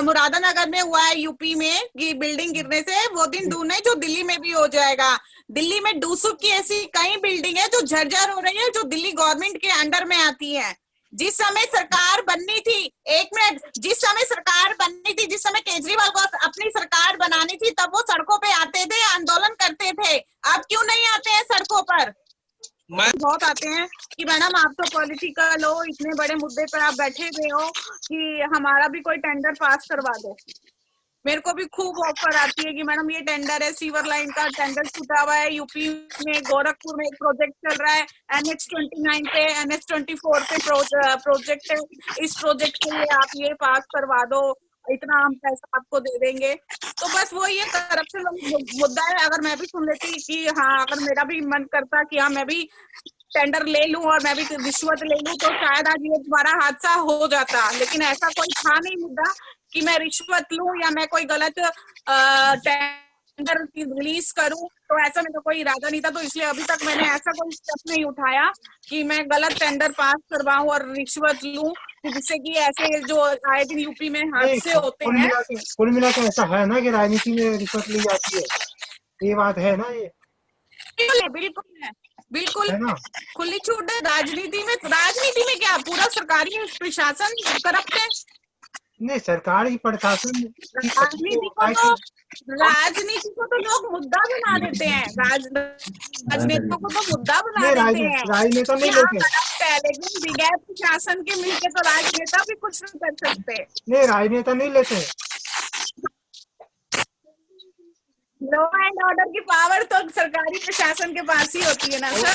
मुरादानगर में हुआ है यूपी में कि बिल्डिंग गिरने से, वो दिन दूर नहीं जो दिल्ली में भी हो जाएगा। दिल्ली में डूसुक की ऐसी कई बिल्डिंग है जो जर्जर हो रही है, जो दिल्ली गवर्नमेंट के अंडर में आती है। जिस समय सरकार बननी थी, एक मिनट, जिस समय सरकार बननी थी, जिस समय केजरीवाल को अपनी सरकार बनानी थी, तब वो सड़कों पे आते थे, आंदोलन करते थे। अब क्यों नहीं आते हैं सड़कों पर? बहुत आते हैं कि मैडम आप तो पॉलिटिकल हो, इतने बड़े मुद्दे पर आप बैठे हुए हो कि हमारा भी कोई टेंडर पास करवा दो। मेरे को भी खूब ऑफर आती है कि मैडम ये टेंडर है, सीवर लाइन का टेंडर छूटा हुआ है, यूपी में गोरखपुर में एक प्रोजेक्ट चल रहा है, NH-29 पे, NH-24 पे प्रोजेक्ट है, इस प्रोजेक्ट के लिए आप ये पास करवा दो, इतना हम पैसा आपको दे देंगे। तो बस वो ये करप्शन मुद्दा है। अगर मैं भी सुन लेती कि हाँ, अगर मेरा भी मन करता कि हाँ मैं भी टेंडर ले लूं और मैं भी रिश्वत ले लूं, तो शायद आज ये तुम्हारा हादसा हो जाता। लेकिन ऐसा कोई था नहीं मुद्दा कि मैं रिश्वत लूं या मैं कोई गलत टेंडर रिलीज करूं, तो ऐसा मेरा कोई इरादा नहीं था। तो इसलिए अभी तक मैंने ऐसा कोई स्टेप नहीं उठाया कि मैं गलत टेंडर पास करवाऊं और रिश्वत लूं, जिससे कि ऐसे जो आए दिन यूपी में हादसे होते हैं। कुल मिला के ऐसा है ना कि राजनीति में रिश्वत ली जाती है, ये बात है ना? ये बिल्कुल है, बिल्कुल है ना? खुली छूट है। राजनीति में क्या, पूरा सरकारी प्रशासन करप्ट है। नहीं, सरकारी प्रशासन की राजनीति को तो लोग मुद्दा बना देते हैं, राजनेता को तो मुद्दा बना देते हैं। राजनेता नहीं हाँ लेते, करप्ट है, लेकिन बगैर प्रशासन के मिलके तो राजनेता भी कुछ नहीं कर सकते। नहीं राजनेता नहीं लेते। लॉ एंड ऑर्डर की पावर तो सरकारी प्रशासन के पास ही होती है ना सर।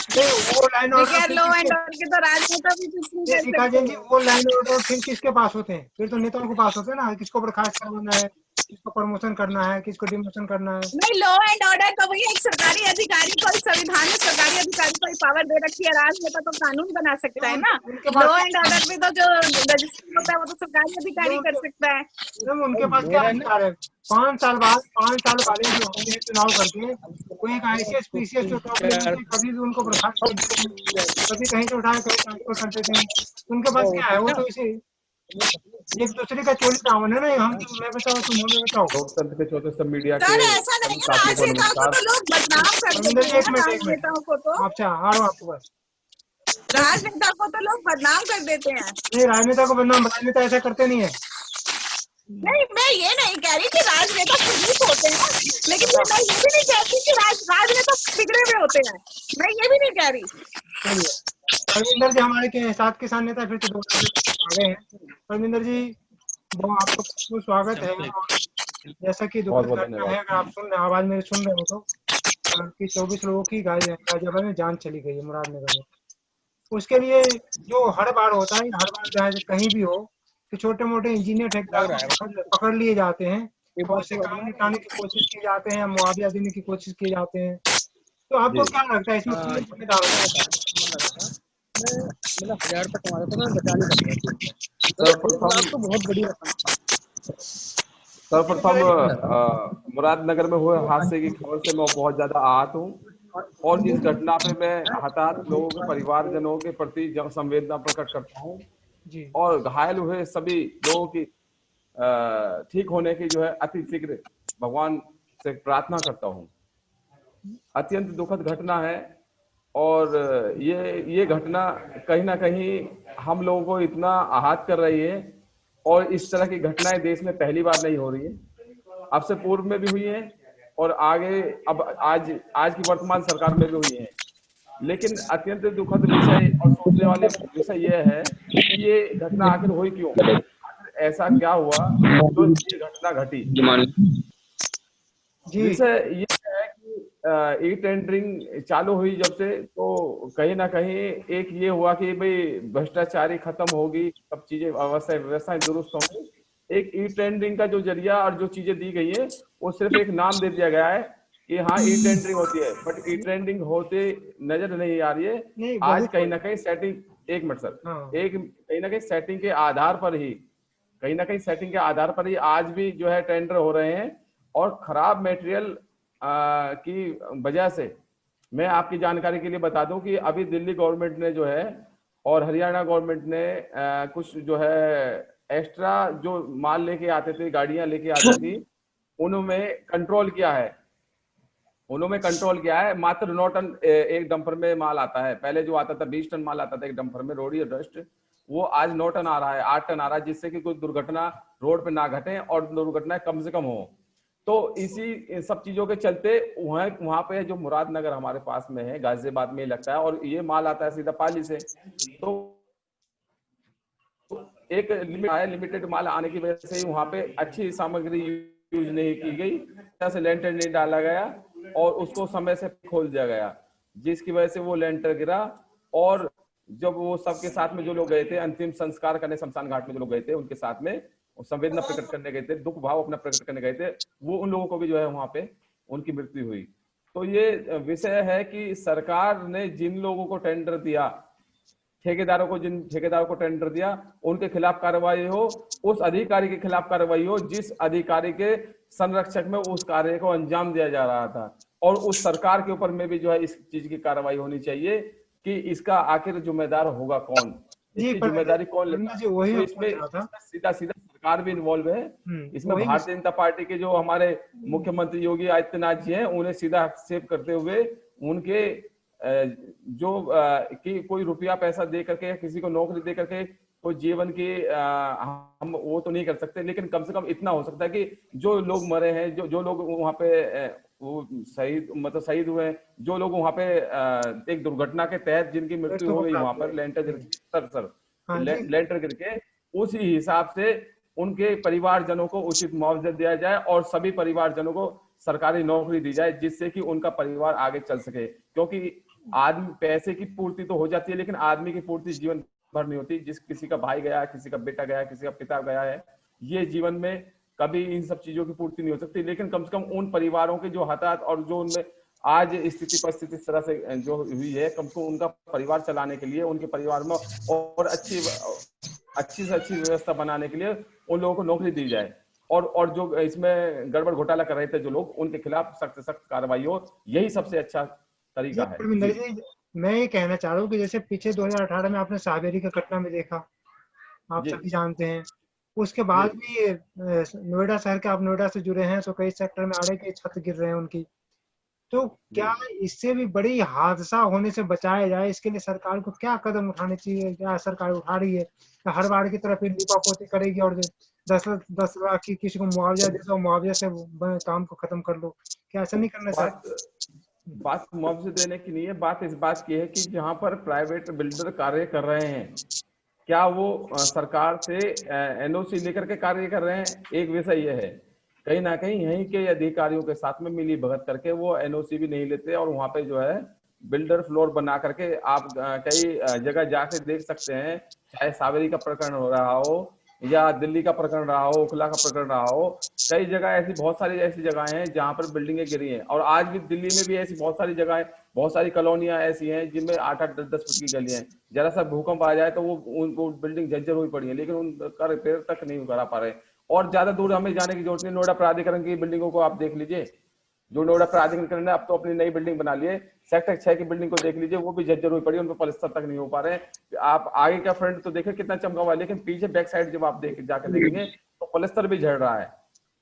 वो लाइन बगैर लॉ एंड ऑर्डर के तो राजनेता भी कुछ नहीं कर सकते। जी, वो लाइन ऑर्डर फिर किसके पास होते हैं? फिर तो नेताओं के पास होते हैं ना, किसको बर्खास्त करवाना है, किसको प्रमोशन करना है, किसको डिमोशन करना है। नहीं, लॉ एंड ऑर्डर तो भैया एक सरकारी अधिकारी को, संविधान में सरकारी अधिकारी को पावर दे रखी है। राजनेता तो कानून बना सकता है ना। लॉ एंड ऑर्डर में तो जो रजिस्ट्रेशन होता है वो तो सरकारी अधिकारी कर सकता है। उनके पास क्या अधिकार है? 5 साल वाले जो होंगे चुनाव करके, कोई एक ICS PCS जो टॉप लेवल के, कभी भी उनको बर्खास्त कर देते हैं, कभी कहीं से उठाए कहीं ट्रांसफर कर देते हैं। उनके पास क्या है? वो तो इसे एक दूसरे का चोली दामन है ना, हम मैं बचाओ तुम हमें बचाओ। लोकतंत्र के चौथे स्तंभ मीडिया के सर ऐसा नहीं है, राजनेताओं को तो लोग बदनाम कर देते हैं। राजनेताओं को तो अच्छा, आ रहा हूँ आपके पास। राजनेता को तो लोग बदनाम कर देते हैं। नहीं, राजनेता को बदनाम, राजनेता ऐसा करते नहीं है। नहीं, मैं ये नहीं कह रही कि राजनेता खरीद होते हैं, लेकिन मैं ये भी नहीं कहती कि राजनेता बिगड़े हुए होते हैं। मैं ये भी नहीं कह रही। परमिंदर जी हमारे के साथ किसान नेता फिर से दोबारा आ गए हैं। परमिंदर जी, आपको बहुत स्वागत है। जैसा कि दुखद घटना है, अगर आप सुन रहे, आवाज मेरी सुन रहे हो तो, कि 24 लोगों की गाजियाबाद में जान चली गई है, मुरादनगर में। उसके लिए जो हर बार होता है, हर बार चाहे कहीं भी हो, कि छोटे मोटे इंजीनियर ठेकेदार पकड़ लिए जाते हैं और उससे काम निकालने की कोशिश की जाते हैं, मुआवजा देने की कोशिश किए जाते हैं। तो आपको क्या लगता है इसमें कौन जिम्मेदार होता है? मतलब 1000 रुपये कमा देता मैं बचा नहीं सकता। तो बहुत बड़ी रकम। सर्वप्रथम मुरादनगर में हुए हादसे की खबर से मैं बहुत ज्यादा आहत हूँ और इस घटना पे मैं हताहत लोगों के परिवारजनों के प्रति संवेदना प्रकट करता हूँ और घायल हुए सभी लोगों की ठीक होने की जो है अति शीघ्र भगवान से प्रार्थना करता हूँ। अत्यंत दुखद घटना है और ये घटना कहीं ना कहीं हम लोगों को इतना आहत कर रही है और इस तरह की घटनाएं देश में पहली बार नहीं हो रही है, अब से पूर्व में भी हुई है और आगे अब आज की वर्तमान सरकार में भी हुई है। लेकिन अत्यंत दुखद विषय और सोचने वाले विषय यह है कि ये घटना आखिर हुई क्यों, आखिर ऐसा क्या हुआ तो ये घटना घटी। विषय ये है कि ई टेंडरिंग चालू हुई जब से, तो कहीं ना कहीं एक ये हुआ कि भाई भ्रष्टाचारी खत्म होगी, सब चीजें व्यवस्थाएं दुरुस्त होंगी। एक ई टेंडरिंग का जो जरिया और जो चीजें दी गई है वो सिर्फ एक नाम दे दिया गया है कि हाँ ई टेंडरिंग होती है, बट ई टेंडरिंग होते नजर नहीं आ रही है। आज कहीं ना कहीं सेटिंग, एक मिनट सर, कहीं ना कहीं सेटिंग के आधार पर ही, कहीं ना कहीं सेटिंग के आधार पर ही आज भी जो है टेंडर हो रहे हैं और खराब मटेरियल की वजह से। मैं आपकी जानकारी के लिए बता दूं कि अभी दिल्ली गवर्नमेंट ने जो है और हरियाणा गवर्नमेंट ने कुछ जो है एक्स्ट्रा जो माल लेके आते थे, गाड़ियां लेके आती थी, उनमें कंट्रोल किया है। मात्र 9 टन एक डंपर में माल आता है। पहले जो आता था 20 टन माल आता था एक डंपर में, रोड या डस्ट, वो आज 9 टन आ रहा है, 8 टन आ रहा है, जिससे कि कोई दुर्घटना रोड पे ना घटे और दुर्घटनाएं कम से कम हो। तो इसी सब चीजों के चलते वहां पे जो मुरादनगर हमारे पास में है, गाजियाबाद में लगता है, और ये माल आता है सीधा पाली से। तो एक लिमिटेड माल आने की वजह से वहां पे अच्छी सामग्री यूज नहीं की गई, से लेंटर नहीं डाला गया और उसको समय से खोल दिया गया, जिसकी वजह से वो लेंटर गिरा। और जब वो सबके साथ में जो लोग गए थे अंतिम संस्कार करने शमशान घाट में, जो लोग गए थे उनके साथ में संवेदना प्रकट करने गए थे, दुख भाव अपना प्रकट करने गए थे, वो उन लोगों को भी जो है वहां पे उनकी मृत्यु हुई। तो ये विषय है कि सरकार ने जिन लोगों को टेंडर दिया, जिन ठेकेदारों को टेंडर दिया, उनके खिलाफ कार्रवाई हो, उस अधिकारी के खिलाफ कार्रवाई हो जिस अधिकारी के संरक्षक में उस कार्य को अंजाम दिया जा रहा था। और उस सरकार के ऊपर में भी जो है इस चीज की कार्रवाई होनी चाहिए कि इसका आखिर जिम्मेदार होगा कौन, इसकी जिम्मेदारी कौन लेगा। तो इसमें सीधा सरकार भी इन्वॉल्व है इसमें। भारतीय जनता पार्टी के जो हमारे मुख्यमंत्री योगी आदित्यनाथ जी हैं, उन्हें सीधा हस्तक्षेप करते हुए उनके जो कि कोई रुपया पैसा दे करके, किसी को नौकरी दे करके कोई जीवन की हम वो तो नहीं कर सकते, लेकिन कम से कम इतना हो सकता है कि जो लोग मरे हैं, जो लोग वहां पे वो शहीद हुए हैं, जो लोग वहां पे एक दुर्घटना के तहत जिनकी मृत्यु हो गई वहां पर लेंटर गिर के, उसी हिसाब से उनके परिवारजनों को उचित मुआवजा दिया जाए और सभी परिवारजनों को सरकारी नौकरी दी जाए, जिससे कि उनका परिवार आगे चल सके। क्योंकि आदमी पैसे की पूर्ति तो हो जाती है, लेकिन आदमी की पूर्ति जीवन भर नहीं होती। किसी का भाई गया, किसी का बेटा गया, किसी का पिता गया है, ये जीवन में कभी इन सब चीजों की पूर्ति नहीं हो सकती। लेकिन कम से कम उन परिवारों के जो हताहत और जो उनमें आज स्थिति परिस्थिति इस तरह से जो हुई है, कम से कम उनका परिवार चलाने के लिए, उनके परिवार में और अच्छी से अच्छी व्यवस्था बनाने के लिए उन लोगों को नौकरी दी जाए। और जो इसमें गड़बड़ घोटाला कर रहे थे जो लोग, उनके खिलाफ सख्त से सख्त कार्रवाई हो, यही सबसे अच्छा तरीका है। मैं ये कहना चाह रहा हूँ कि जैसे पीछे 2018 में आपने सावेरी का घटना में देखा, आप सभी जानते हैं, उसके बाद भी नोएडा शहर के, आप नोएडा से जुड़े हैं, तो कई सेक्टर में आड़े के छत गिर रहे हैं उनकी। तो क्या इससे भी बड़ी हादसा होने से बचाया जाए, इसके लिए सरकार को क्या कदम उठाने चाहिए? क्या सरकार उठा रही है? हर बार की तरह फिर लिपापोती करेगी और 10 लाख की किसी को मुआवजा दे दो, मुआवजा से काम को खत्म कर लो? क्या ऐसा नहीं करना चाहिए? बात मुआवजे देने की नहीं है, बात इस बात की है कि जहां पर प्राइवेट बिल्डर कार्य कर रहे हैं, क्या वो सरकार से एनओसी लेकर के कार्य कर रहे हैं? एक विषय यह है, कहीं ना कहीं यहीं के अधिकारियों के साथ में मिली भगत करके वो एनओसी भी नहीं लेते, और वहां पे जो है बिल्डर फ्लोर बना करके आप कई जगह जाके देख सकते हैं, चाहे सावेरी का प्रकरण हो रहा हो या दिल्ली का प्रकरण रहा हो, ओखला का प्रकरण रहा हो, कई जगह ऐसी बहुत सारी ऐसी जगहें हैं जहां पर बिल्डिंगें गिरी हैं। और आज भी दिल्ली में भी ऐसी बहुत सारी जगहें, बहुत सारी कॉलोनियां ऐसी हैं जिनमें 8-8, 10-10 फुट की गलियां हैं। जरा सा भूकंप आ जाए तो वो बिल्डिंग जर्जर हुई पड़ी है, लेकिन उनका रिपेयर तक नहीं करा पा रहे। और ज्यादा दूर हमें जाने की जरूरत नहीं, नोएडा प्राधिकरण की बिल्डिंगों को आप देख लीजिए, जो नोएडा प्राधिकरण ने अब तो अपनी नई बिल्डिंग बना ली है, सेक्टर 6 की बिल्डिंग को देख लीजिए, वो भी जर्जर हुई पड़ी है, उन पर पलस्तर तक नहीं हो पा रहे हैं। आप आगे का फ्रंट तो देखें कितना चमका हुआ है, लेकिन पीछे बैक साइड जब आप जाके देखेंगे तो पलस्तर भी झड़ रहा है।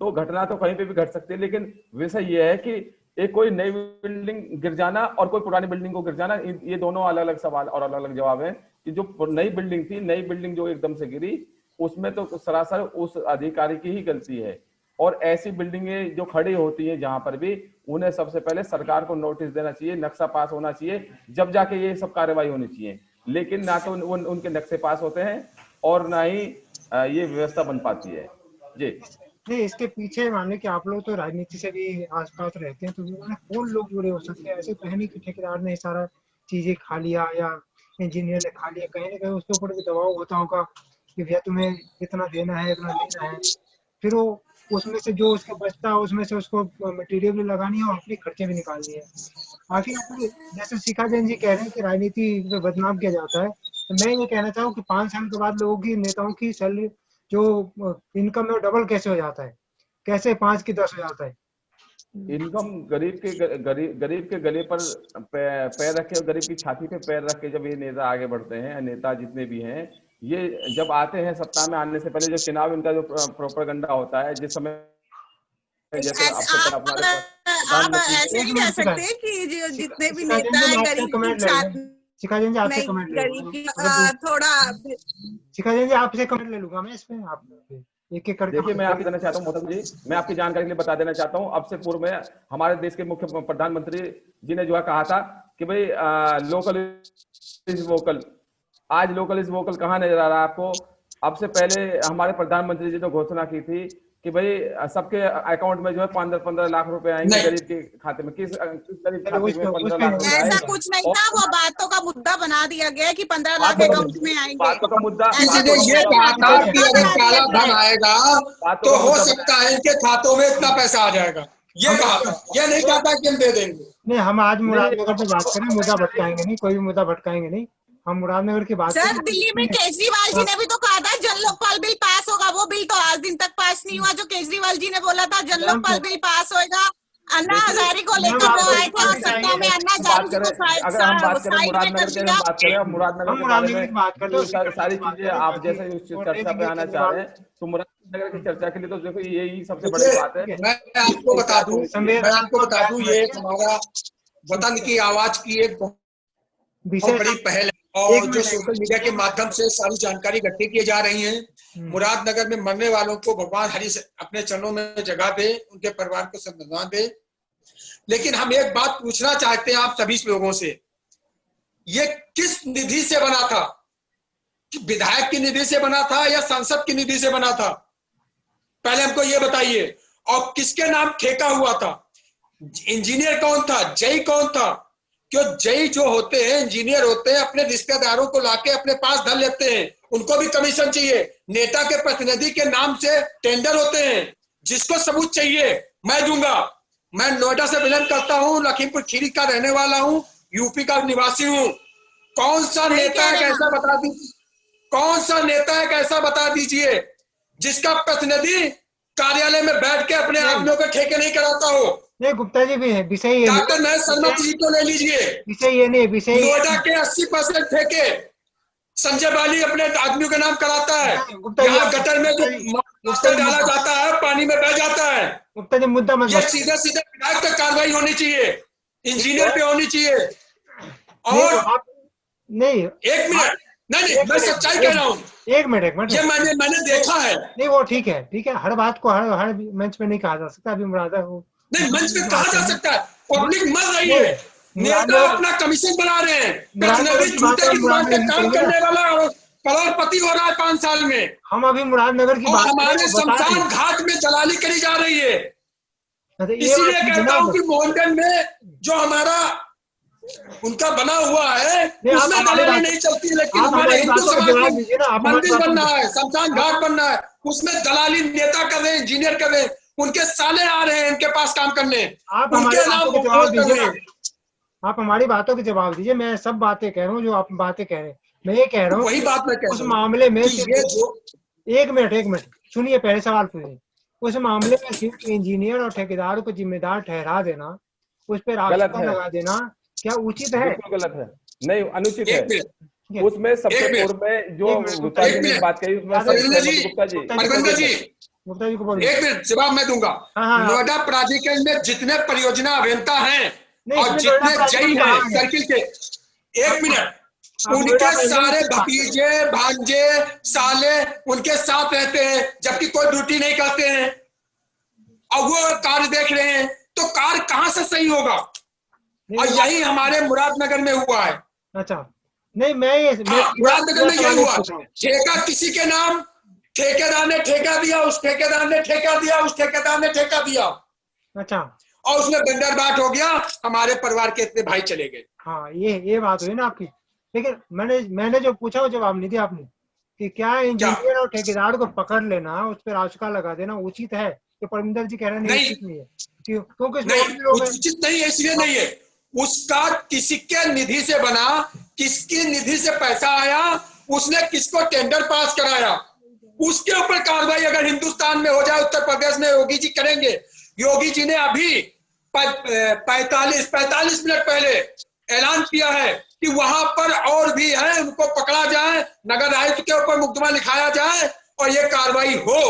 तो घटना तो कहीं पे भी घट सकती है, लेकिन विषय ये है कि एक कोई नई बिल्डिंग गिर जाना और कोई पुरानी बिल्डिंग को गिर जाना, ये दोनों अलग अलग सवाल और अलग अलग जवाब है। कि जो नई बिल्डिंग थी, नई बिल्डिंग जो एकदम से गिरी, उसमें तो सरासर उस अधिकारी की ही गलती है। और ऐसी बिल्डिंगें जो खड़ी होती है जहां पर भी, उन्हें सबसे पहले सरकार को नोटिस देना चाहिए, नक्शा पास होना चाहिए, जब जाके ये सब कार्रवाई होनी चाहिए। लेकिन ना तो उनके नक्शे पास होते हैं और ना ही ये व्यवस्था बन पाती है। जी नहीं, इसके पीछे मान लो कि आप लोग तो राजनीति से भी आसपास रहते हैं, तो कौन लोग जुड़े हो सकते हैं? ऐसे तो है नहीं कि ठेकेदार ने सारा चीजें खा लिया या इंजीनियर ने खा लिया, कहीं ना कहीं उसके ऊपर भी दबाव होता होगा कि भैया तुम्हें इतना देना है, इतना लेना है। फिर वो उसमें से जो उसका बचता है उसमें से उसको मटेरियल भी लगानी है और अपने खर्चे भी निकालनी है। आखिर जैसे शिखा जैन जी कह रहे हैं कि राजनीति में बदनाम किया जाता है, तो मैं ये कहना चाहूँ कि 5 साल के बाद लोगों की, नेताओं की सैलरी जो इनकम है वो डबल कैसे हो जाता है? कैसे 5 की 10 हो जाता है? इनकम गरीब के गले पर पैर रखे, गरीब की छाती पे पैर रख के जब ये नेता आगे बढ़ते हैं, नेता जितने भी हैं, ये जब आते हैं सत्ता में आने से पहले जो चुनाव इनका जो प्रोपेगेंडा होता है, जिस समय जैसे आप ऐसे नहीं कह सकते कि जितने भी नेता हैं गरीब शिखा जैन जी आपसे कमेंट ले लूंगा थोड़ा। शिखा जैन जी आपसे कमेंट ले लूंगा मैं इसमें, आप एक एक करके। देखिए, मैं आपको देना चाहता हूँ मोहतरम जी, मैं आपकी जानकारी के लिए बता देना चाहता हूँ, अब से पूर्व में हमारे देश के मुख्य प्रधानमंत्री जी ने जो है कहा था कि भाई लोकल इज वोकल। आज लोकल इज वोकल कहाँ नजर आ रहा है आपको? अब से पहले हमारे प्रधानमंत्री जी ने घोषणा की थी कि भाई सबके अकाउंट में जो है 15 लाख रुपए आएंगे गरीब के खाते में। किस गरीब खाते में 15 लाख रुपए? ऐसा कुछ नहीं था, वो बातों का मुद्दा बना दिया गया कि 15 लाख अकाउंट में आएंगे। बातों का मुद्दा ये कहा था कि अगर काला धन आएगा तो हो सकता है इनके खातों में इतना पैसा आ जाएगा, ये कहा था। ये नहीं कहा था कि हम दे देंगे। नहीं, हम आज मुरादनगर पे बात करें, मुद्दा भटकाएंगे नहीं, कोई भी मुद्दा भटकाएंगे नहीं, हम मुरादनगर की बात सर। दिल्ली में केजरीवाल जी ने भी तो कहा था जन लोकपाल बिल पास होगा, वो बिल तो आज दिन तक पास नहीं हुआ। जो केजरीवाल जी ने बोला था जन लोकपाल बिल पास होगा, अन्ना हजारी को लेकर वो आए थे और सत्ता में अन्ना हजारी को अगर हम बात करें मुरादनगर की, बात करें मुरादनगर के बारे में, बात करते तो सारी चीजें आप जैसे उस चर्चा पे आना चाह रहे हैं, तो मुरादनगर की चर्चा के लिए तो देखो यही सबसे बड़ी बात है। मैं आपको बता दूं ये हमारा वतन की आवाज की एक बहुत बड़ी पहल है, और जो सोशल मीडिया के माध्यम से सारी जानकारी इकट्ठी की जा रही है। मुरादनगर में मरने वालों को भगवान हरि अपने चरणों में जगह दे, उनके परिवार को सांत्वना दे। लेकिन हम एक बात पूछना चाहते हैं आप सभी लोगों से, ये किस निधि से बना था? विधायक की निधि से बना था या संसद की निधि से बना था? पहले हमको ये बताइए। और किसके नाम ठेका हुआ था? इंजीनियर कौन था? जेई कौन था? क्यों जेई जो होते हैं, इंजीनियर होते हैं, अपने रिश्तेदारों को लाके अपने पास धर लेते हैं, उनको भी कमीशन चाहिए। नेता के प्रतिनिधि के नाम से टेंडर होते हैं, जिसको सबूत चाहिए मैं दूंगा। मैं नोएडा से बिलोंग करता हूं, लखीमपुर खीरी का रहने वाला हूं, यूपी का निवासी हूं। कौन सा नेता है कैसा बता दीजिए, कौन सा नेता है कैसा बता दीजिए जिसका प्रतिनिधि कार्यालय में बैठ के अपने आदमियों के ठेके नहीं कराता हो? नहीं, गुप्ता जी भी है, विषय ये डॉक्टर महेश शर्मा जी को ले लीजिए, विषय ये नहीं, विषय नोएडा के 80% ठेके संजय बाली अपने आदमियों के नाम कराता है। यहाँ गटर में जो मास्टर डाला जाता है, पानी में बह जाता है। गुप्ता जी मुद्दा मत, ये सीधे सीधे विधायक पे कार्रवाई होनी चाहिए, इंजीनियर पे होनी चाहिए। और नहीं, एक मिनट, नहीं मैं सच्चाई कह रहा हूँ। एक मिनट, ये मैंने देखा है। नहीं वो ठीक है, हर बात को हर मंच पे नहीं कहा जा सकता। अभी मुरादा नहीं, मंच पे कहा जा सकता है। पब्लिक मर रही है, नेता अपना कमीशन बना रहे हैं, प्रतिनिधि झूठे की दुकान पे काम करने वाला करोड़पति हो रहा है 5 साल में। हम अभी मुरादनगर की बात, हमारे शमशान घाट में दलाली करी जा रही है। इसीलिए कहता हूँ कि मोहनगंज में जो हमारा उनका बना हुआ है उसमें दलाली नहीं चलती, लेकिन हमारे हिंदू समाज में मंदिर बनना है, शमशान घाट बनना है, उसमें दलाली नेता कर रहे हैं, इंजीनियर कर रहे हैं, उनके साले आ रहे हैं इनके पास काम करने, उनके नाम कर रहे हैं। आप हमारी बातों के जवाब दीजिए। मैं सब बातें कह रहा हूँ जो आप बातें कह रहे हैं, मैं ये कह रहा हूँ वही बात मैं कह रहा हूँ। उस मामले में एक मिनट सुनिए, पहले सवाल पूछिए। उस मामले में सिर्फ इंजीनियर और ठेकेदार को जिम्मेदार ठहरा देना, उस पर आरोप लगा देना क्या उचित है? गलत है, नहीं अनुचित है। उसमें सबसे पूर्व में जो गुप्ता जी ने बात कही, गुप्ता जी को बोलिए। एक मिनट जवाब मैं दूंगा। नोएडा प्राधिकरण में जितने परियोजना अभियंता हैं और जितने जई हैं सर्किल के, एक मिनट, उनके सारे भतीजे भांजे साले उनके साथ रहते हैं, जबकि कोई ड्यूटी नहीं करते हैं और वो कार्य देख रहे हैं, तो कार्य कहां से सही होगा? और यही हमारे मुरादनगर में हुआ है। अच्छा, नहीं मुरादनगर में यही हुआ, ठेका किसी के नाम, ठेकेदार ने ठेका दिया, उस ठेकेदार ने ठेका दिया, उस ठेकेदार ने ठेका दिया। अच्छा, और उसमें बंदरबाट हो गया, हमारे परिवार के इतने भाई चले गए। हाँ, ये बात हुई ना आपकी। लेकिन मैंने जो पूछा वो जवाब नहीं दिया आपने कि क्या इंजीनियर और ठेकेदार को पकड़ लेना, उस पर आशुका लगा देना उचित है? तो परमिंदर जी कह रहे हैं उचित नहीं है, क्योंकि उचित नहीं है। इसलिए नहीं है, उसका किसी के निधि से बना, किसकी निधि से पैसा आया, उसने किसको टेंडर पास कराया, उसके ऊपर कार्रवाई अगर हिंदुस्तान में हो जाए, उत्तर प्रदेश में योगी जी करेंगे। योगी जी ने अभी 45 मिनट पहले ऐलान किया है कि वहां पर और भी है, उनको पकड़ा जाए, नगर आयुक्त के ऊपर मुकदमा लिखाया जाए और ये कार्रवाई हो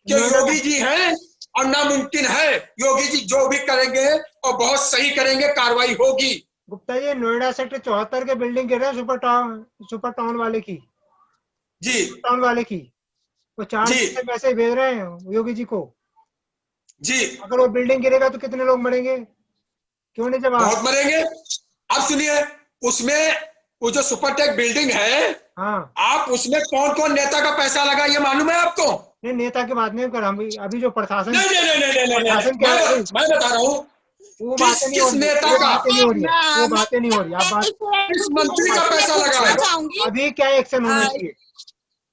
कि योगी जी हैं और नामुमकिन है, योगी जी जो भी करेंगे और बहुत सही करेंगे, कार्रवाई होगी। गुप्ता जी, नोएडा सेक्टर 74 के बिल्डिंग गिर रहे हैं सुपर टाउन वाले की जी, टाउन वाले की, वो 4 जी, पैसे भेज रहे हैं योगी जी को जी, अगर वो बिल्डिंग गिरेगा तो कितने लोग मरेंगे, क्यों नहीं जवाब? बहुत मरेंगे। अब सुनिए, उसमें वो जो सुपरटेक बिल्डिंग है, हाँ, आप उसमें कौन कौन नेता का पैसा लगा ये मालूम है आपको? नहीं नेता की बात नहीं कर, हम अभी जो प्रशासन नहीं नहीं नहीं नहीं नहीं, प्रशासन क्या है, मैं बता रहा हूँ वो बातें नहीं हो किस रही, नेता वो का, बातें नहीं हो रही है, वो बातें नहीं हो रही। आप बात किस मंत्री का पैसा लगा है? चाहूंगी अभी क्या एक्शन होना चाहिए,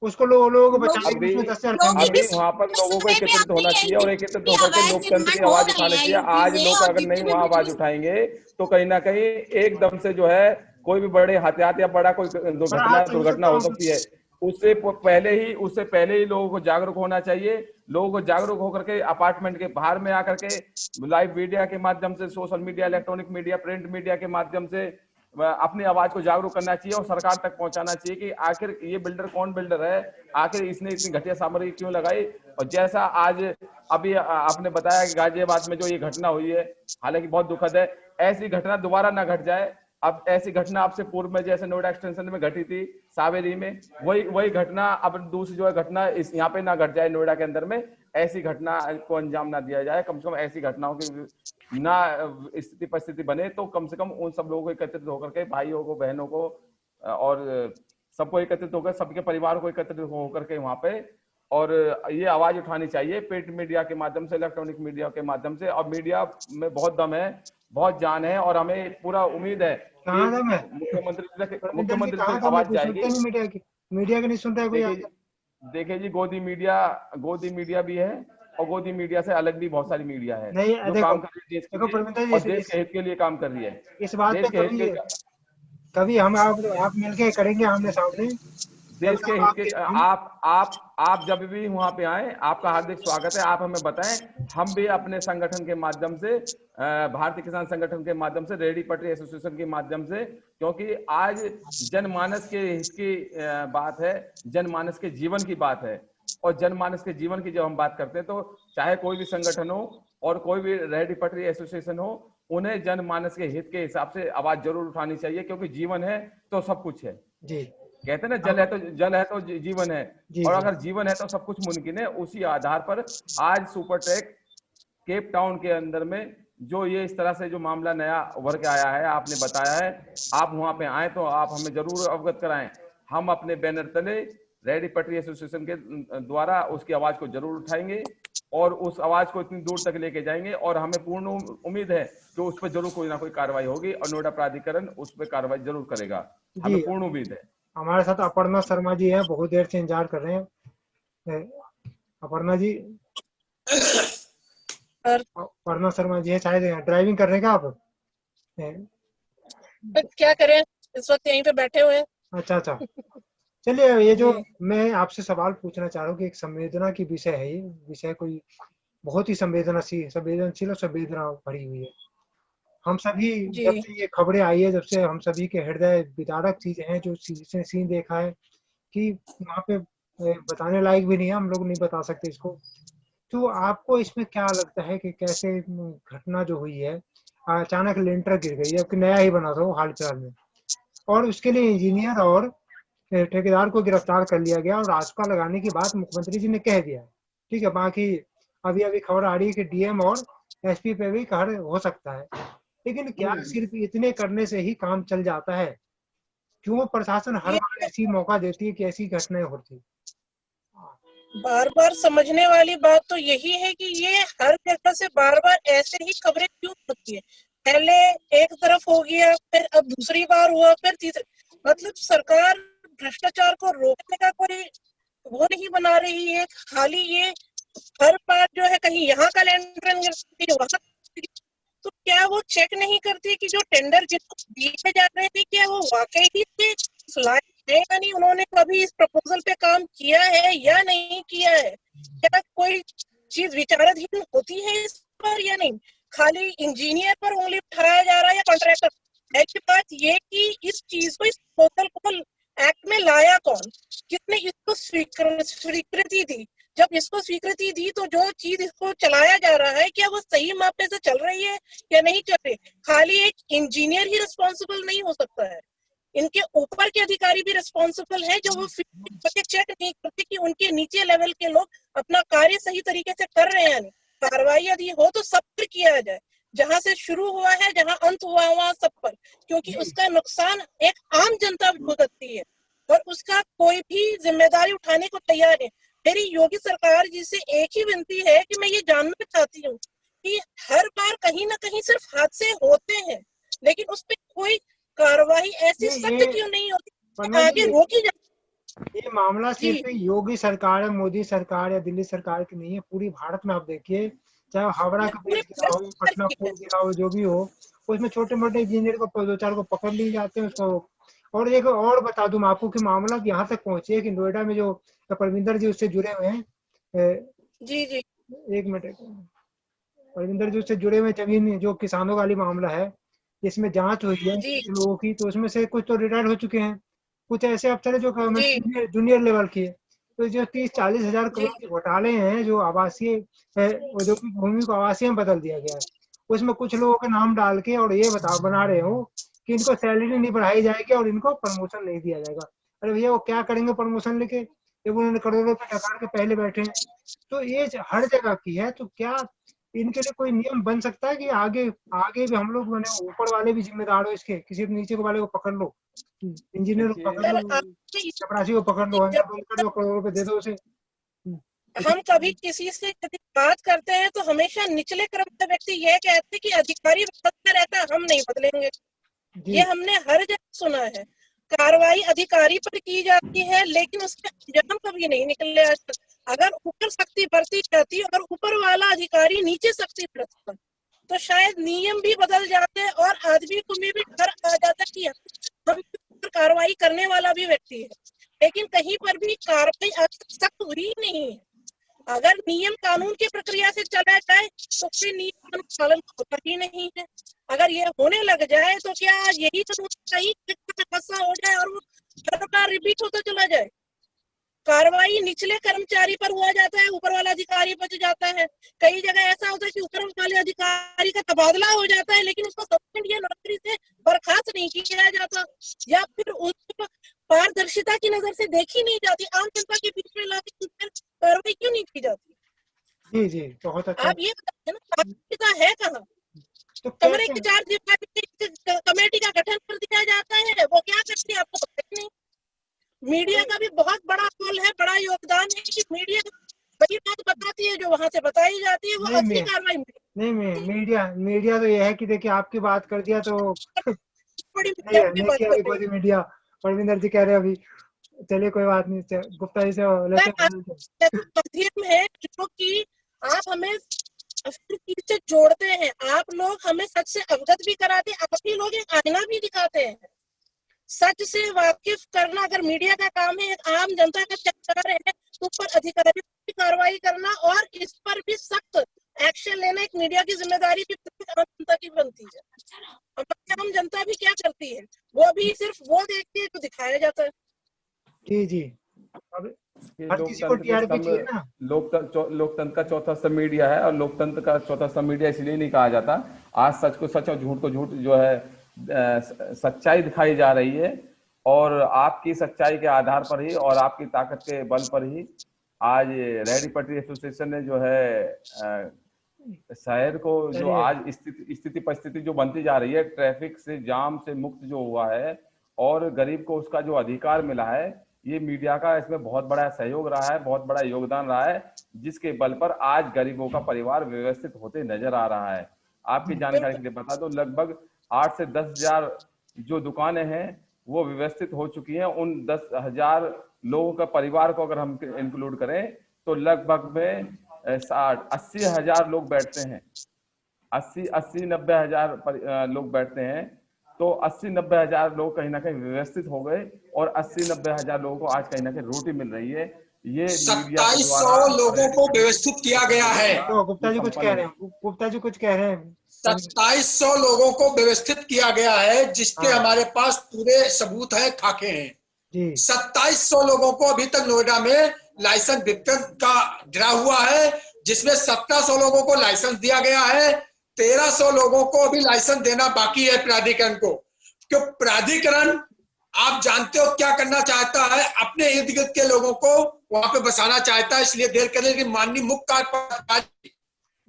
उसको लोगों को बचाने के लिए उसमें 10,000 फैमिली अभी वहाँ पर लोगों को एकत्रित होना चाहिए और एकत्रित होकर के लोकतंत्र की आवाज उठानी चाहिए। आज लोग अगर नहीं वहाँ आवाज उठाएंगे तो कहीं ना कहीं एकदम से जो है कोई भी बड़े हादसा या बड़ा कोई दुर्घटना हो सकती है। उससे पहले ही लोगों को जागरूक होना चाहिए। लोगों को जागरूक होकर के अपार्टमेंट के बाहर में आकर के लाइव मीडिया के माध्यम से, social media, electronic media, print media के माध्यम से अपनी आवाज को जागरूक करना चाहिए और सरकार तक पहुंचाना चाहिए कि आखिर ये बिल्डर कौन बिल्डर है, आखिर इसने इतनी घटिया सामग्री क्यों लगाई। और जैसा आज अभी आपने बताया कि गाजियाबाद में जो ये घटना हुई है, हालांकि बहुत दुखद है, ऐसी घटना दोबारा ना घट जाए। अब ऐसी घटना आपसे पूर्व में जैसे नोएडा एक्सटेंशन में घटी थी सावेरी में, वही घटना अब दूसरी जो है घटना इस यहाँ पे ना घट जाए। नोएडा के अंदर में ऐसी घटना को अंजाम ना दिया जाए। कम से कम ऐसी घटनाओं की ना स्थिति परिस्थिति बने तो कम से कम उन सब लोगों को एकत्रित होकर के, भाइयों को, बहनों को और सबको एकत्रित होकर, सबके परिवार को एकत्रित होकर के वहां पे और ये आवाज उठानी चाहिए प्रिंट मीडिया के माध्यम से, इलेक्ट्रॉनिक मीडिया के माध्यम से। और मीडिया में बहुत दम है, बहुत जान है और हमें पूरा उम्मीद है मुख्यमंत्री तक आवाज जाएगी। मीडिया की नहीं सुन रहा है कोई। देखिए जी, गोदी मीडिया भी है और गोदी मीडिया से अलग भी बहुत सारी मीडिया है जो काम कर रही है देश के हित के लिए काम कर रही है। इस बात पे कभी हम आप मिलके करेंगे आमने सामने देश के हित के। आप जब भी वहां पे आए, आपका हार्दिक स्वागत है। आप हमें बताएं, हम भी अपने संगठन के माध्यम से, भारतीय किसान संगठन के माध्यम से, रेहड़ी पटरी एसोसिएशन के माध्यम से, क्योंकि आज जनमानस के हित की बात है, जनमानस के जीवन की बात है। और जनमानस के जीवन की जब हम बात करते हैं तो चाहे कोई भी संगठन हो और कोई भी रेहड़ी पटरी एसोसिएशन हो, उन्हें जनमानस के हित के हिसाब से आवाज जरूर उठानी चाहिए, क्योंकि जीवन है तो सब कुछ है जी। कहते हैं ना, जल है तो जीवन है और अगर जीवन है तो सब कुछ मुमकिन है। उसी आधार पर आज सुपरटेक केप टाउन के अंदर में जो ये इस तरह से जो मामला नया उभर के आया है, आपने बताया है, आप वहां पे आए तो आप हमें जरूर अवगत कराएं। हम अपने बैनर तले रेहड़ी पटरी एसोसिएशन के द्वारा उसकी आवाज को जरूर उठाएंगे और उस आवाज को इतनी दूर तक लेके जाएंगे और हमें पूर्ण उम्मीद है कि उस पर जरूर कोई ना कोई कार्रवाई होगी और नोएडा प्राधिकरण उस पर कार्रवाई जरूर करेगा। हमें पूर्ण उम्मीद है। हमारे साथ अपर्णा शर्मा जी है, बहुत देर से इंतजार कर रहे हैं। अपर्णा जी, अपर्णा शर्मा जी है, शायद ड्राइविंग कर रहे हैं क्या आप? क्या करें, इस वक्त यहीं पे बैठे हुए हैं। अच्छा। चलिए, ये जो मैं आपसे सवाल पूछना चाह रहा हूँ कि एक संवेदना की विषय है, ये विषय कोई बहुत ही संवेदनशील और संवेदना भरी हुई है। हम सभी जब से ये खबरें आई है, जब से हम सभी के हृदय विदारक चीजें हैं जो सीन देखा है कि वहाँ पे बताने लायक भी नहीं है, हम लोग नहीं बता सकते इसको। तो आपको इसमें क्या लगता है कि कैसे घटना जो हुई है, अचानक लेंटर गिर गई है, नया ही बना था वो हाल फिलहाल में, और उसके लिए इंजीनियर और ठेकेदार को गिरफ्तार कर लिया गया और राजपा लगाने की बात मुख्यमंत्री जी ने कह दिया है, ठीक है। बाकी अभी खबर आ रही है कि डीएम और एसपी पे भी कहर हो सकता है, लेकिन क्या सिर्फ इतने करने से ही काम चल जाता है? क्यों प्रशासन हर बार ऐसी मौका देती है कि ऐसी घटनाएं होती? बार बार समझने वाली बात तो यही है कि ये हर जगह से बार बार ऐसे ही खबरें क्यों होती है। पहले एक तरफ हो गया, फिर अब दूसरी बार हुआ, फिर तीसरी। मतलब सरकार भ्रष्टाचार को रोकने का कोई वो नहीं बना रही है, खाली ये हर बार जो है कहीं यहाँ का लेंटर वहां। तो क्या वो चेक नहीं करती कि जो टेंडर जिनको दिए जा रहे थे क्या वो वाकई ही है या नहीं, उन्होंने कभी इस प्रपोजल पे काम किया है या नहीं किया है, क्या कोई चीज विचाराधीन होती है इस पर या नहीं। खाली इंजीनियर पर उंगली उठाया जा रहा है या कॉन्ट्रैक्टर। ऐसी बात ये कि इस चीज को, इस प्रोपोजल एक्ट में लाया कौन, किसने इसको स्वीकृति दी? जब इसको स्वीकृति दी तो जो चीज इसको चलाया जा रहा है क्या वो सही मापे से चल रही है या नहीं चल रही? खाली एक इंजीनियर ही रिस्पॉन्सिबल नहीं हो सकता है, इनके ऊपर के अधिकारी भी रिस्पॉन्सिबल है, जो वो चेक नहीं करते कि उनके नीचे लेवल के लोग अपना कार्य सही तरीके से कर रहे हैं या नहीं। कार्रवाई यदि हो तो सब पर किया जाए, जहां से शुरू हुआ है जहां अंत हुआ वहां सब पर, क्योंकि उसका नुकसान एक आम जनता भुगतती है और उसका कोई भी जिम्मेदारी उठाने को तैयार है। मेरी योगी सरकार जी से एक ही विनती है कि मैं ये जानना चाहती हूँ कि हर बार कहीं ना कहीं सिर्फ हादसे होते हैं, लेकिन उस पर कोई कार्रवाई ऐसी सख्त क्यों नहीं होती, आगे रोकी जाती? ये मामला सिर्फ योगी सरकार, मोदी सरकार या दिल्ली सरकार की नहीं है, पूरी भारत में आप देखिए, चाहे हावड़ा का ब्रिज गिरा हो, पटना पुल गिरा हो, जो भी हो, उसमें छोटे मोटे इंजीनियर को 2-4 को पकड़ लिए जाते हैं उसको। और एक और बता दूं आपको कि मामला यहाँ तक पहुंचे कि नोएडा में जो परविंदर जी उससे जुड़े हुए हैं, जी जी एक मिनट, परविंदर जी उससे जुड़े हुए जमीन जो किसानों वाली मामला है, इसमें जांच हुई है लोगों की, तो उसमें से कुछ तो रिटायर्ड हो चुके हैं, कुछ ऐसे अफसर है जो जूनियर लेवल के। तो जो 30-40 हजार करोड़ के घोटाले हैं, जो आवासीय औद्योगिक भूमि को आवासीय में बदल दिया गया है, उसमें कुछ लोगों का नाम डाल के और ये बना रहे हो कि इनको सैलरी नहीं बढ़ाई जाएगी और इनको प्रमोशन नहीं दिया जाएगा। अरे भैया वो क्या करेंगे प्रमोशन लेके, जब उन्होंने करोड़ों रुपए डकार के पहले बैठे हैं। तो ये हर जगह की है, तो क्या इनके लिए कोई नियम बन सकता है कि आगे भी हम लोग बने, ऊपर वाले भी जिम्मेदार हो इसके, किसी नीचे वाले को पकड़ लो, इंजीनियर को पकड़ लो, चपरासी को पकड़ लो, अंदर बंद कर दो, करोड़ों रुपए दे दो उसे। हम कभी किसी से कभी बात करते हैं तो हमेशा निचले क्रम का व्यक्ति यह कहते हैं कि अधिकारी बदलता रहता है, हम नहीं बदलेंगे। ये हमने हर जगह सुना है। कार्रवाई अधिकारी पर की जाती है लेकिन उसके अंजाम कभी नहीं निकले आज तक। अगर ऊपर सख्ती बरती जाती, अगर ऊपर वाला अधिकारी नीचे सख्ती बरतता, तो शायद नियम भी बदल जाते और आदमी को भी डर आ जाता कि हम कार्रवाई करने वाला भी व्यक्ति है, लेकिन कहीं पर भी कार्रवाई आज तक सख्त हुई नहीं है। अगर नियम कानून की प्रक्रिया से चला जाए तो फिर नियम कानून पालन होता ही नहीं है। अगर ये होने लग जाए तो क्या यही तो कहीं फंसा हो जाए और वो हर बार रिपीट होता चला जाए। कार्रवाई निचले कर्मचारी पर हुआ जाता है, ऊपर वाला अधिकारी बच जाता है। कई जगह ऐसा होता है कि ऊपर वाले अधिकारी का तबादला हो जाता है लेकिन उसको सस्पेंड या नौकरी से बर्खास्त नहीं किया जाता, या फिर उसको पारदर्शिता की नजर से देखी नहीं जाती। आम जनता के बीच में लाके कार्रवाई क्यों नहीं की जाती? जी जी, बहुत अच्छा। आप ये बताइए ना, पारदर्शिता है कहाँ? तो कमरे के 4 कमेटी का गठन कर दिया जाता है, वो क्या करती है आपको पता नहीं। मीडिया का भी बहुत बड़ा रोल है, बड़ा योगदान है कि मीडिया वही बात बताती है जो वहां से बताई जाती है, वो असली कार्रवाई नहीं। मीडिया तो ये है कि देखिए आपकी बात कर दिया तो बड़ी मीडिया। परविंदर जी कह रहे अभी, चलिए कोई बात नहीं, गुप्ता जी से माध्यम है जो कि आप हमें से जोड़ते हैं, आप लोग हमें सच से अवगत भी कराते हैं, आप ही लोग एक आईना भी दिखाते हैं। सच से वाकिफ करना अगर मीडिया का काम है, एक आम जनता का चक्कर है, तो ऊपर अधिकारियों की कार्रवाई करना और इस पर भी सख्त एक्शन लेना एक मीडिया की जिम्मेदारी भी आम जनता की बनती है। आम जनता भी क्या करती है, वो भी सिर्फ वो देखती है जो दिखाया जाता है। जी जी, लोकतंत्र का चौथा स्तंभ मीडिया है, और लोकतंत्र का चौथा स्तंभ मीडिया इसलिए नहीं कहा जाता। आज सच को सच और झूठ को झूठ जो है सच्चाई दिखाई जा रही है, और आपकी सच्चाई के आधार पर ही और आपकी ताकत के बल पर ही आज रेहड़ी पटरी एसोसिएशन ने जो है शहर को जो आज स्थिति परिस्थिति जो बनती जा रही है, ट्रैफिक से जाम से मुक्त जो हुआ है और गरीब को उसका जो अधिकार मिला है, ये मीडिया का इसमें बहुत बड़ा सहयोग रहा है, बहुत बड़ा योगदान रहा है, जिसके बल पर आज गरीबों का परिवार व्यवस्थित होते नजर आ रहा है। आपकी जानकारी के लिए बता दो, लगभग 8 से 10 हजार जो दुकानें हैं वो व्यवस्थित हो चुकी हैं। उन 10,000 लोगों का परिवार को अगर हम इंक्लूड करें तो लगभग में 80 हजार लोग बैठते हैं, 80-90 हजार लोग बैठते हैं। तो 80-90 हजार लोग कहीं ना कहीं व्यवस्थित हो गए और 80-90 हजार लोगों को आज कहीं ना कहीं रोटी मिल रही है। ये 2700 लोगों को व्यवस्थित किया गया है। तो गुप्ता जी कुछ कह रहे हैं, गुप्ता जी कुछ कह रहे हैं। 2700 लोगों को व्यवस्थित किया गया है, जिसके हाँ। हमारे पास पूरे सबूत है, खाके हैं जी। 2700 लोगों को अभी तक नोएडा में लाइसेंस वितरण का गिरा हुआ है, जिसमें 1700 लोगों को लाइसेंस दिया गया है, 1300 लोगों को अभी लाइसेंस देना बाकी है प्राधिकरण को। क्यों? प्राधिकरण आप जानते हो क्या करना चाहता है, अपने इर्द गिर्द के लोगों को वहां पे बसाना चाहता है, इसलिए देर करे कि माननीय मुख्य कार्यपालिका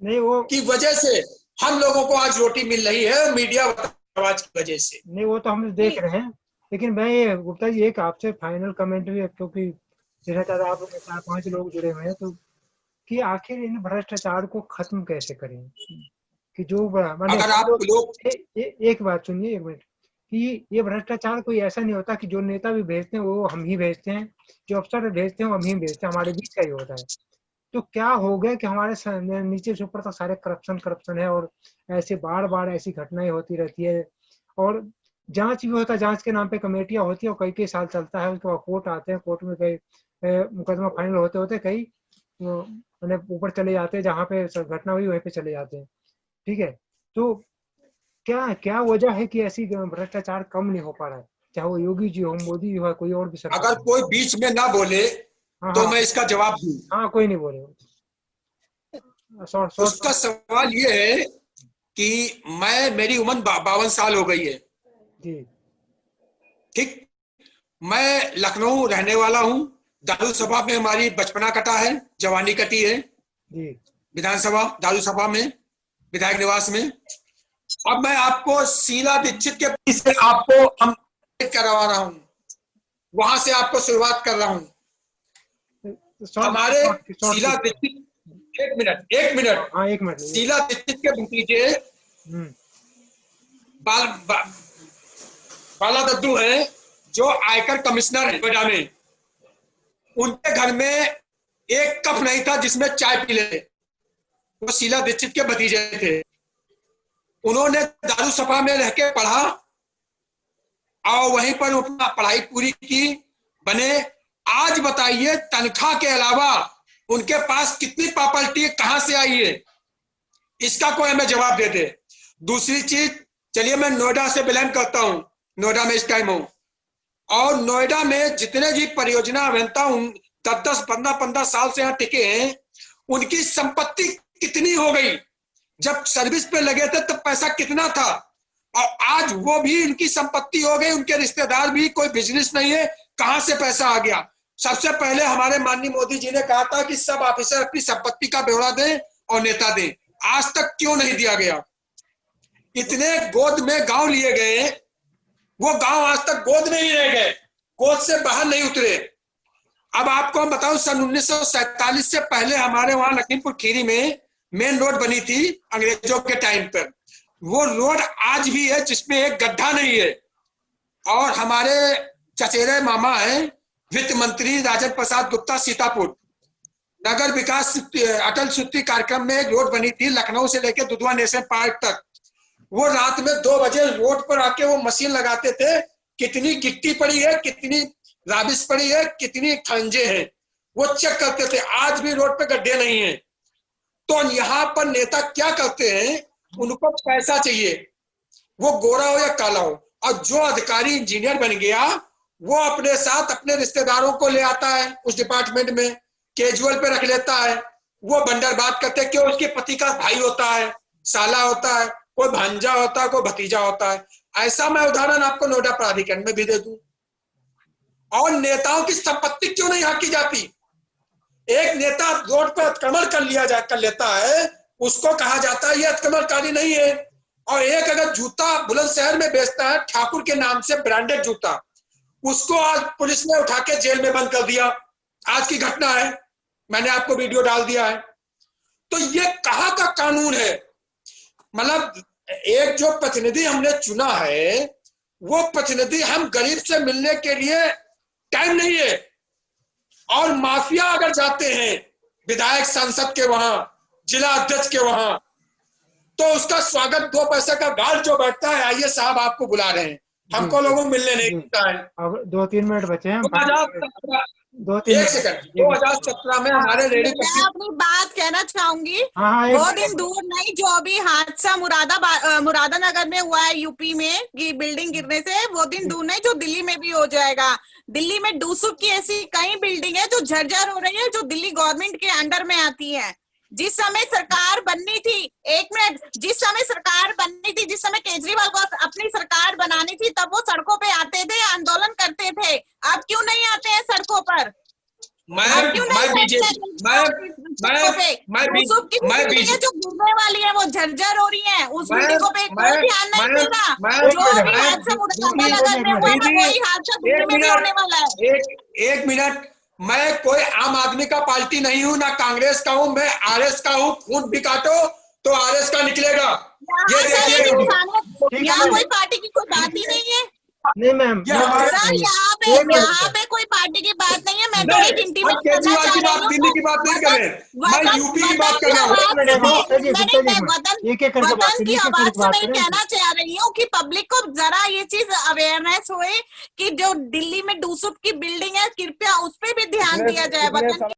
नहीं वो की वजह से हम लोगों को आज रोटी मिल रही है, मीडिया आवाज की वजह से। नहीं, वो तो हम देख रहे हैं, लेकिन मैं ये गुप्ता जी एक आपसे फाइनल कमेंट भी, क्योंकि जैसा चाहता आप 4-5 लोग जुड़े हुए हैं, तो कि आखिर इन भ्रष्टाचार को खत्म कैसे करें? कि जो अगर आप लोग एक बात सुनिए, 1 मिनट, कि ये भ्रष्टाचार कोई ऐसा नहीं होता कि जो नेता भी भेजते हैं वो हम ही भेजते हैं, जो अफसर भेजते हैं वो हम ही भेजते हैं, हमारे बीच का ही होता है। तो क्या हो गया कि हमारे नीचे से ऊपर तक सारे करप्शन है, और ऐसे बार ऐसी घटनाएं होती रहती है, और जांच भी होता है, जांच के नाम पे कमेटियां होती है, और कई साल चलता है, उसके बाद कोर्ट आते हैं, कोर्ट में कई मुकदमा फाइनल होते कई मैंने ऊपर चले जाते हैं, जहाँ पे घटना हुई वहीं पे चले जाते हैं। ठीक है, तो क्या वजह है कि ऐसी भ्रष्टाचार कम नहीं हो पा रहा है? चाहे वो योगी जी हो, मोदी जी हो, कोई और भी सरकार। अगर कोई बीच में ना बोले तो मैं इसका जवाब दूं। हाँ, कोई नहीं बोले। उसका सवाल ये है कि मेरी उम्र 52 साल हो गई है जी। ठीक, मैं लखनऊ रहने वाला हूँ, दारू सभा में हमारी बचपना कटा है, जवानी कटी है जी। विधानसभा दारू सभा में, विधायक निवास में। अब मैं आपको शीला दीक्षित के से आपको हम करवा रहा हूँ, वहां से आपको शुरुआत कर रहा हूँ। हमारे शीला दीक्षित, एक मिनट, हाँ, 1 मिनट। शीला दीक्षित के भतीजे बाला दद्दू हैं, जो आयकर कमिश्नर है नोएडा में। उनके घर में एक कप नहीं था जिसमें चाय पी ले, वो शीला दीक्षित के भतीजे थे। उन्होंने दारू सभा में रह के पढ़ा और वहीं पर अपना पढ़ाई पूरी की, बने। आज बताइए तनख्वाह के अलावा उनके पास कितनी प्रॉपर्टी कहां से आई है, इसका कोई हमें जवाब दे दे। दूसरी चीज, चलिए मैं नोएडा से बिलोंग करता हूं, नोएडा में इस टाइम हूं, और नोएडा में जितने भी परियोजना अभियंता 10-10, 15-15 साल से यहाँ टिके हैं, उनकी संपत्ति कितनी हो गई? जब सर्विस पे लगे थे तब पैसा कितना था, और आज वो भी उनकी संपत्ति हो गई, उनके रिश्तेदार भी, कोई बिजनेस नहीं है, कहां से पैसा आ गया? सबसे पहले हमारे माननीय मोदी जी ने कहा था कि सब ऑफिसर अपनी संपत्ति का ब्यौरा दें और नेता दें। आज तक क्यों नहीं दिया गया? इतने गोद में गांव लिए गए, वो गांव आज तक गोद में ही रह गए, गोद से बाहर नहीं उतरे। अब आपको हम बताऊं, सन 1947 से पहले हमारे वहां लखीमपुर खीरी में मेन रोड बनी थी अंग्रेजों के टाइम पर। वो रोड आज भी है, जिसमें एक गड्ढा नहीं है। और हमारे चचेरे मामा हैं वित्त मंत्री राजेंद्र प्रसाद गुप्ता, सीतापुर नगर विकास अटल सूत्री कार्यक्रम में एक रोड बनी थी लखनऊ से लेकर दुधवा नेशनल पार्क तक। वो रात में 2 बजे रोड पर आके वो मशीन लगाते थे, कितनी गिट्टी पड़ी है, कितनी राबिश पड़ी है, कितनी खंजे हैं, वो चेक करते थे। आज भी रोड पे गड्ढे नहीं है। तो यहाँ पर नेता क्या करते हैं, उनको पैसा चाहिए, वो गोरा हो या काला हो, और जो अधिकारी इंजीनियर बन गया वो अपने साथ अपने रिश्तेदारों को ले आता है उस डिपार्टमेंट में, कैजुअल पे रख लेता है। वो बंडर बात करते हैं, क्यों? उसके पति का भाई होता है, साला होता है, कोई भांजा होता है, कोई भतीजा होता है। ऐसा मैं उदाहरण आपको नोएडा प्राधिकरण में भी दे दूं। और नेताओं की संपत्ति क्यों नहीं हाकी जाती? एक नेता रोड पर अतिक्रमण कर लेता है, उसको कहा जाता है ये अतिक्रमणकारी नहीं है। और एक अगर जूता बुलंदशहर में बेचता है ठाकुर के नाम से, ब्रांडेड जूता, उसको आज पुलिस ने उठा के जेल में बंद कर दिया। आज की घटना है, मैंने आपको वीडियो डाल दिया है। तो ये कहाँ का कानून है? मतलब एक जो प्रतिनिधि हमने चुना है, वो प्रतिनिधि हम गरीब से मिलने के लिए टाइम नहीं है। और माफिया अगर जाते हैं विधायक सांसद के वहां, जिला अध्यक्ष के वहां, तो उसका स्वागत 2 पैसे का गार्ड जो बैठता है, आइए साहब आपको बुला रहे हैं, हमको लोगों को मिलने नहीं जी। देता है। अब 2-3 मिनट बचे हैं। 2017 एक सेकंड, 2017 में हमारे रेडी मैं अपनी बात कहना चाहूंगी। हाँ, वो दिन दूर नहीं जो अभी हादसा मुरादानगर में हुआ है यूपी में कि बिल्डिंग गिरने से, वो दिन दूर नहीं जो दिल्ली में भी हो जाएगा। दिल्ली में डूसुक की ऐसी कई बिल्डिंग है जो जर्जर हो रही है, जो दिल्ली गवर्नमेंट के अंडर में आती है। जिस समय सरकार बननी थी, एक मिनट, जिस समय सरकार बननी थी, जिस समय केजरीवाल को अपनी सरकार बनानी थी, तब वो सड़कों पे आते थे, आंदोलन करते थे। अब क्यों नहीं आते हैं सड़कों पर? बीजेपी जो गिरने वाली है वो जर्जर हो रही है, उस बिल्डिंग को पे कोई ध्यान नहीं दे रहा। जो अभी हादसा मुरादानगर में हुआ था वही हादसा दिल्ली में भी होने वाला है। एक मिनट, मैं कोई आम आदमी का पार्टी नहीं हूँ, ना कांग्रेस का हूँ, मैं आरएस का हूँ। खून भी काटो तो आरएस का निकलेगा। ये देखिए, यहाँ कोई पार्टी की कोई बात ही नहीं है। नहीं मैम, सर यहाँ पे कोई पार्टी की बात नहीं है। मैं तो एक इंटीमेट करना चाह रही हूँ, दिल्ली की बात नहीं कर रहे, मैं यूपी की बात कर रहा हूँ। वतन की आवाज से मैं कहना चाह रही हूँ कि पब्लिक को जरा ये चीज अवेयरनेस होए कि जो दिल्ली में डूसुक की बिल्डिंग है, कृपया उस पर भी ध्यान दिया जाए। वतन